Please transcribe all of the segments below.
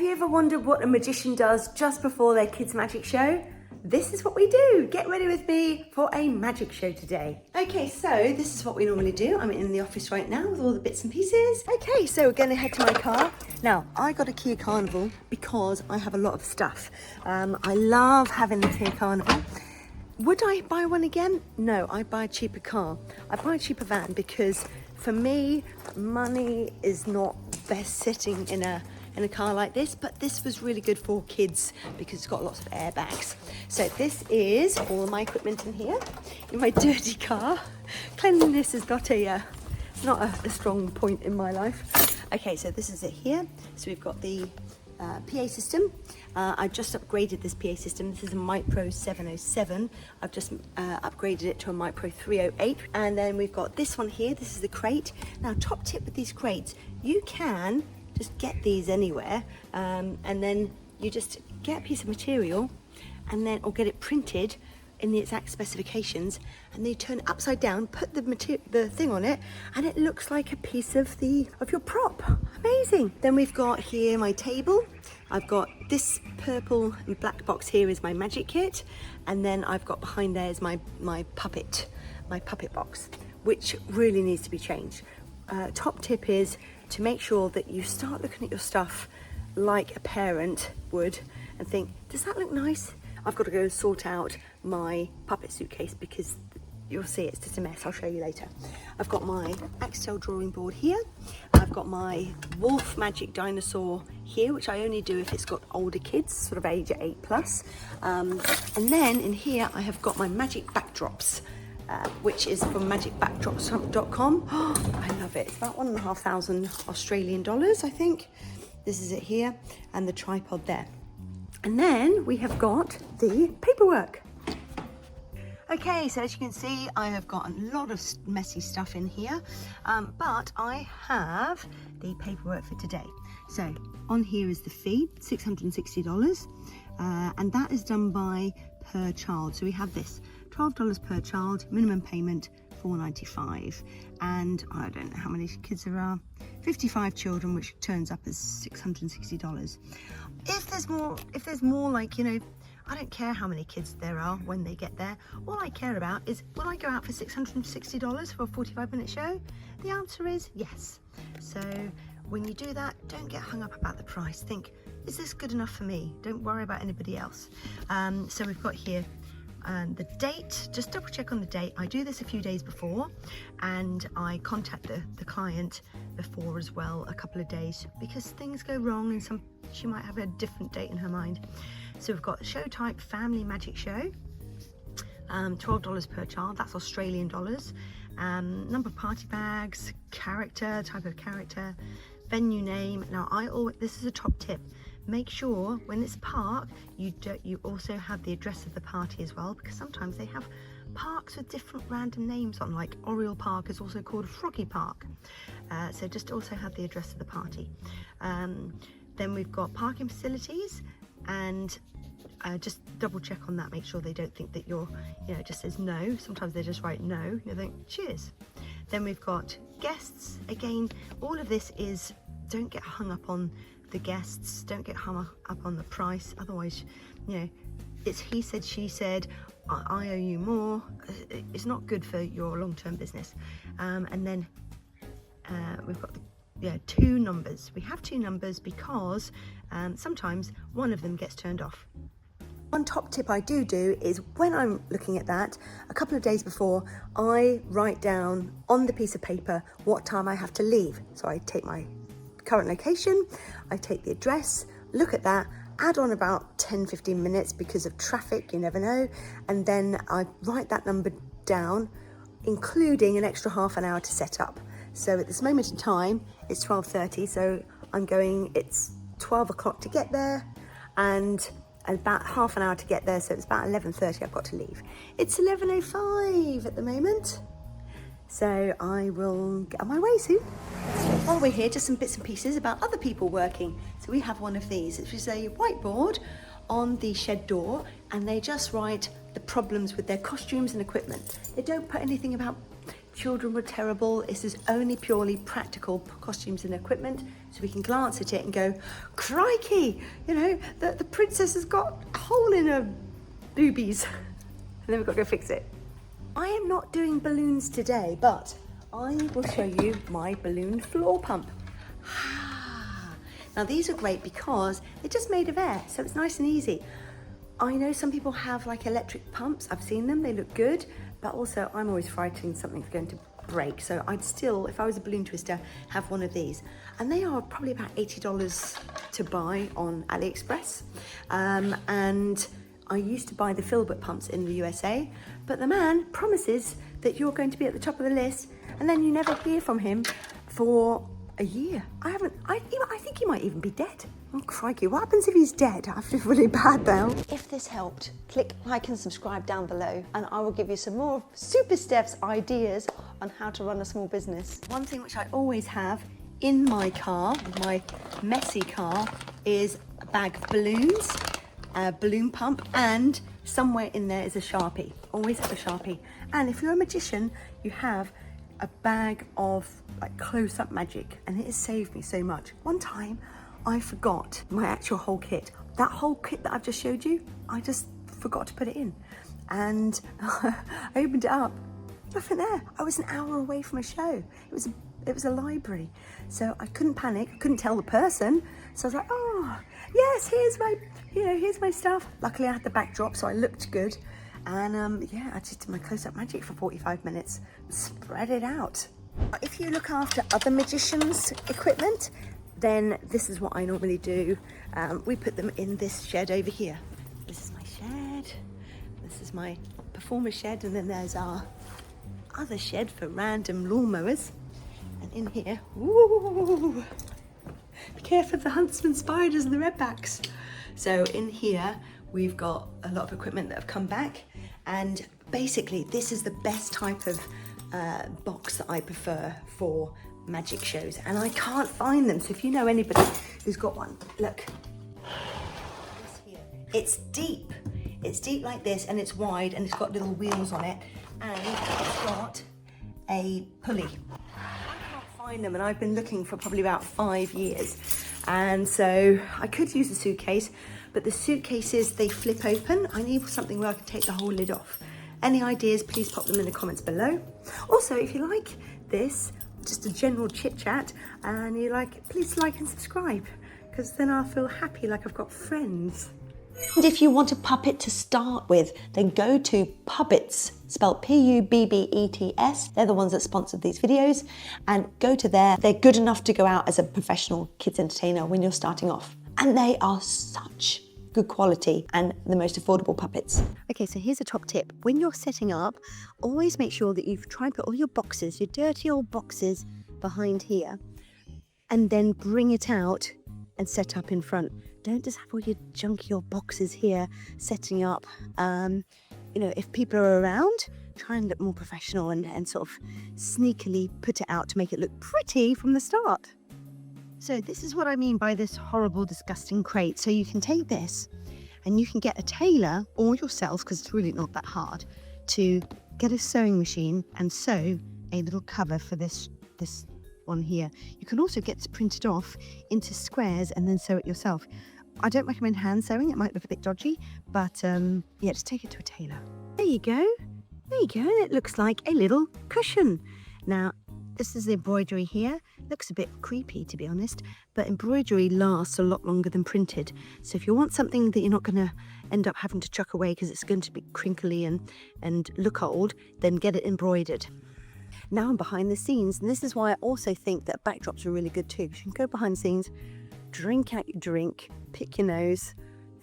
you ever wondered what a magician does just before their kids' magic show? This is what we do. Get ready with me for a magic show today. Okay, so this is what we normally do. I'm in the office right now with all the bits and pieces. Okay, so we're going to head to my car. Now, I got a Kia Carnival because I have a lot of stuff. I love having the Kia Carnival. Would I buy one again? No, I'd buy a cheaper car. I'd buy a cheaper van because for me, money is not best sitting in a car like this, but this was really good for kids because it's got lots of airbags. So this is all my equipment in here, in my dirty car. Cleanliness has got not a strong point in my life. Okay, so this is it here. So we've got the PA system. I just upgraded this PA system. This is a Micro 707. I've just upgraded it to a Micro 308. And then we've got this one here. This is the crate. Now, top tip with these crates, you can just get these anywhere, and then you just get a piece of material or get it printed in the exact specifications, and then you turn it upside down, put the thing on it, and it looks like a piece of your prop. Amazing. Then we've got here my table. I've got this purple and black box here is my magic kit, and then I've got behind there is my puppet box, which really needs to be changed. Top tip is to make sure that you start looking at your stuff like a parent would and think, does that look nice? I've got to go sort out my puppet suitcase because you'll see it's just a mess. I'll show you later. I've got my Axtel drawing board here. I've got my Wolf Magic Dinosaur here, which I only do if it's got older kids, sort of age 8+. And then in here I have got my magic backdrops, which is from magicbackdrops.com. I love it. It's about 1,500 Australian dollars, I think. This is it here, and the tripod there. And then we have got the paperwork. Okay, so as you can see, I have got a lot of messy stuff in here, but I have the paperwork for today. So on here is the fee, $660, and that is done by per child. So we have this. $12 per child, minimum payment $4.95, and I don't know how many kids there are, 55 children, which turns up as $660. If there's more, like, you know, I don't care how many kids there are when they get there. All I care about is, will I go out for $660 for a 45-minute show? The answer is yes. So when you do that, don't get hung up about the price. Think, is this good enough for me? Don't worry about anybody else. So we've got here the date. Just double check on the date. I do this a few days before, and I contact the client before as well, a couple of days, because things go wrong and she might have a different date in her mind. So we've got show type, family magic show, $12 per child, that's Australian dollars. Number of party bags, character, type of character, venue name. Now this is a top tip. Make sure when it's a park, you also have the address of the party as well, because sometimes they have parks with different random names on, like Oriole Park is also called Froggy Park. So just also have the address of the party. Then we've got parking facilities, and just double check on that. Make sure they don't think that it just says no. Sometimes they just write no. You think, cheers. Then we've got guests. Again, all of this is, don't get hung up on the guests, don't get hung up on the price, otherwise, you know, it's he said, she said, I owe you more. It's not good for your long-term business. And then we've got two numbers. We have two numbers because sometimes one of them gets turned off. One top tip I do is when I'm looking at that, a couple of days before, I write down on the piece of paper what time I have to leave. So I take my current location, I take the address, look at that, add on about 10-15 minutes because of traffic, you never know, and then I write that number down, including an extra half an hour to set up. So at this moment in time, it's 12:30, so it's 12 o'clock to get there, and about half an hour to get there, so it's about 11:30 I've got to leave. It's 11:05 at the moment, so I will get on my way soon. While we're here, just some bits and pieces about other people working. So we have one of these, which is a whiteboard on the shed door, and they just write the problems with their costumes and equipment. They don't put anything about children were terrible. This is only purely practical costumes and equipment, so we can glance at it and go, crikey, you know, the princess has got a hole in her boobies. And then we've got to go fix it. I am not doing balloons today, but I will show you my balloon floor pump. Now these are great because they're just made of air, so it's nice and easy. I know some people have like electric pumps. I've seen them, they look good, but also I'm always frightened something's going to break. So I'd still, if I was a balloon twister, have one of these. And they are probably about $80 to buy on AliExpress. And I used to buy the Filbert pumps in the USA, but the man promises that you're going to be at the top of the list and then you never hear from him for a year. I think he might even be dead. Oh crikey, what happens if he's dead? I feel really bad now. If this helped, click like and subscribe down below and I will give you some more Super Steph's ideas on how to run a small business. One thing which I always have in my car, my messy car, is a bag of balloons, a balloon pump, and somewhere in there is a Sharpie. Always have a Sharpie. And if you're a magician, you have a bag of like close-up magic, and it has saved me so much. One time I forgot my actual whole kit. That whole kit that I've just showed you, I just forgot to put it in. And I opened it up, nothing there. I was an hour away from a show. It was a library. So I couldn't panic, I couldn't tell the person. So I was like, oh, yes, here's my stuff. Luckily I had the backdrop, so I looked good. And yeah, I just did my close-up magic for 45 minutes, spread it out. If you look after other magicians' equipment, then this is what I normally do. We put them in this shed over here. This is my shed, this is my performer shed, and then there's our other shed for random lawnmowers. And in here, ooh, be careful of the huntsman spiders and the redbacks. So in here, we've got a lot of equipment that have come back, and basically this is the best type of box that I prefer for magic shows, and I can't find them. So if you know anybody who's got one, look, this here. It's deep like this, and it's wide, and it's got little wheels on it, and it's got a pulley. I can't find them, and I've been looking for probably about 5 years, and so I could use a suitcase, but the suitcases, they flip open. I need something where I can take the whole lid off. Any ideas, please pop them in the comments below. Also, if you like this, just a general chit chat, and you like, please like and subscribe, because then I'll feel happy like I've got friends. And if you want a puppet to start with, then go to Puppets, spelled Pubbets. They're the ones that sponsored these videos, and go to there. They're good enough to go out as a professional kids entertainer when you're starting off. And they are such good quality and the most affordable puppets. Okay, so here's a top tip. When you're setting up, always make sure that you've tried to put all your boxes, your dirty old boxes, behind here, and then bring it out and set up in front. Don't just have all your junky old boxes here setting up. You know, if people are around, try and look more professional and sort of sneakily put it out to make it look pretty from the start. So this is what I mean by this horrible, disgusting crate. So you can take this and you can get a tailor or yourself, because it's really not that hard, to get a sewing machine and sew a little cover for this one here. You can also get this printed off into squares and then sew it yourself. I don't recommend hand sewing, it might look a bit dodgy, but yeah, just take it to a tailor. There you go. There you go. It looks like a little cushion. Now, this is the embroidery here. Looks a bit creepy, to be honest, but embroidery lasts a lot longer than printed. So if you want something that you're not going to end up having to chuck away because it's going to be crinkly and look old, then get it embroidered. Now I'm behind the scenes, and this is why I also think that backdrops are really good too. You can go behind the scenes, drink out your drink, pick your nose,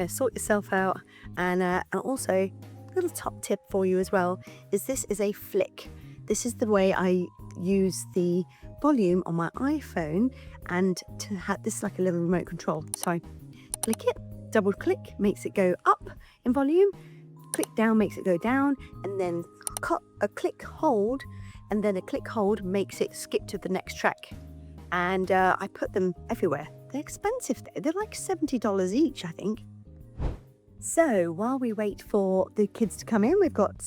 sort yourself out, and also a little top tip for you as well is this is a flick. This is the way I use the volume on my iPhone, and to have this like a little remote control. So I click it, double click makes it go up in volume, click down makes it go down, and then a click hold, and then a click hold makes it skip to the next track. And I put them everywhere. They're expensive, they're like $70 each, I think. So while we wait for the kids to come in, we've got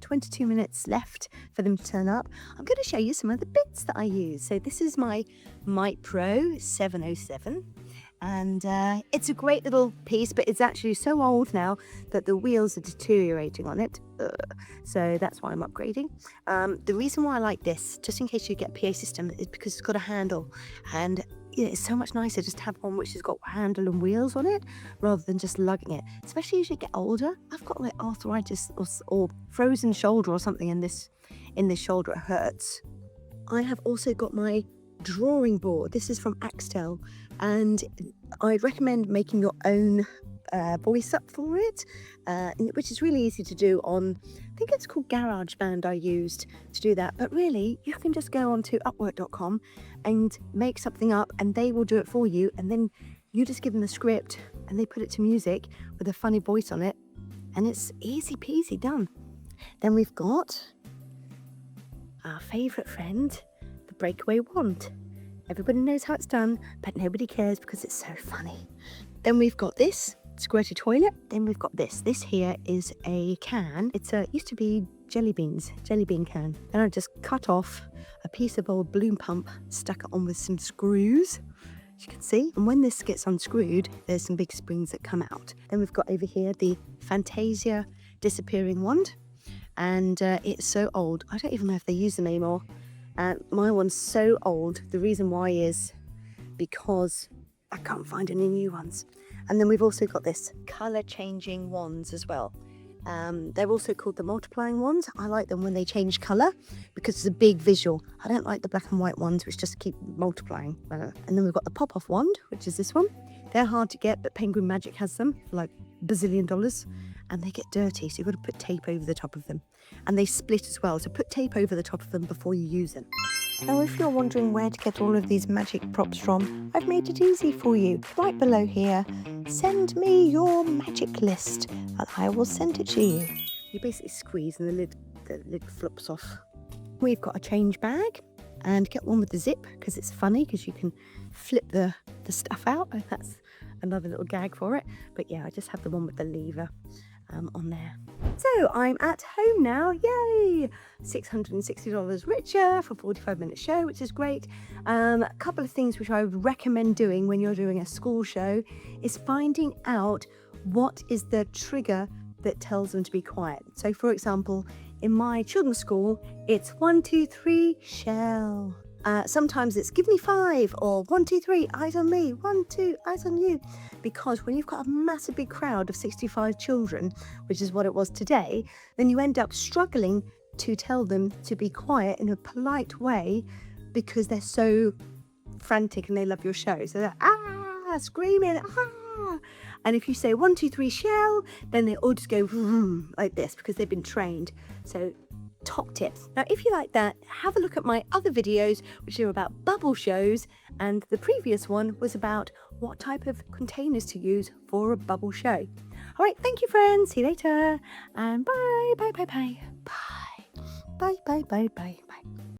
22 minutes left for them to turn up. I'm going to show you some of the bits that I use. So this is my Mic Pro 707, and it's a great little piece, but it's actually so old now that the wheels are deteriorating on it. So that's why I'm upgrading. The reason why I like this, just in case you get a PA system, is because it's got a handle, and it's so much nicer just to have one which has got handle and wheels on it rather than just lugging it, especially as you get older. I've got like arthritis or frozen shoulder or something in this shoulder. It hurts. I have also got my drawing board. This is from Axtel, and I recommend making your own voice up for it, which is really easy to do on, I think it's called GarageBand. I used to do that, but really you can just go onto upwork.com and make something up and they will do it for you, and then you just give them the script and they put it to music with a funny voice on it, and it's easy peasy done. Then we've got our favourite friend, the breakaway wand. Everybody knows how it's done, but nobody cares because it's so funny. Then we've got this squirty toilet. Then we've got this. This here is a can. It's used to be jelly bean can. Then I just cut off a piece of old balloon pump, stuck it on with some screws, as you can see. And when this gets unscrewed, there's some big springs that come out. Then we've got over here the Fantasia disappearing wand, and it's so old. I don't even know if they use them anymore. My one's so old. The reason why is because I can't find any new ones. And then we've also got this colour changing wands as well. They're also called the multiplying wands. I like them when they change colour because it's a big visual. I don't like the black and white ones which just keep multiplying. And then we've got the pop-off wand, which is this one. They're hard to get, but Penguin Magic has them for like $bazillion, and they get dirty, so you've got to put tape over the top of them. And they split as well, so put tape over the top of them before you use them. Now, if you're wondering where to get all of these magic props from, I've made it easy for you. Right below here, send me your magic list and I will send it to you. You basically squeeze and the lid flops off. We've got a change bag, and get one with the zip because it's funny because you can flip the stuff out, and that's another little gag for it. But yeah, I just have the one with the lever on there. So I'm at home now, yay! $660 richer for a 45-minute show, which is great. A couple of things which I would recommend doing when you're doing a school show is finding out what is the trigger that tells them to be quiet. So for example, in my children's school, it's 1, 2, 3, shell. Sometimes it's give me 5, or 1, 2, 3, eyes on me, 1, 2, eyes on you. Because when you've got a massive big crowd of 65 children, which is what it was today, then you end up struggling to tell them to be quiet in a polite way because they're so frantic and they love your show. So they're screaming, ah. And if you say 1, 2, 3, shell, then they all just go like this because they've been trained. So top tips. Now, if you like that, have a look at my other videos, which are about bubble shows, and the previous one was about what type of containers to use for a bubble show. All right, thank you, friends. See you later, and bye, bye, bye, bye, bye, bye, bye, bye, bye, bye.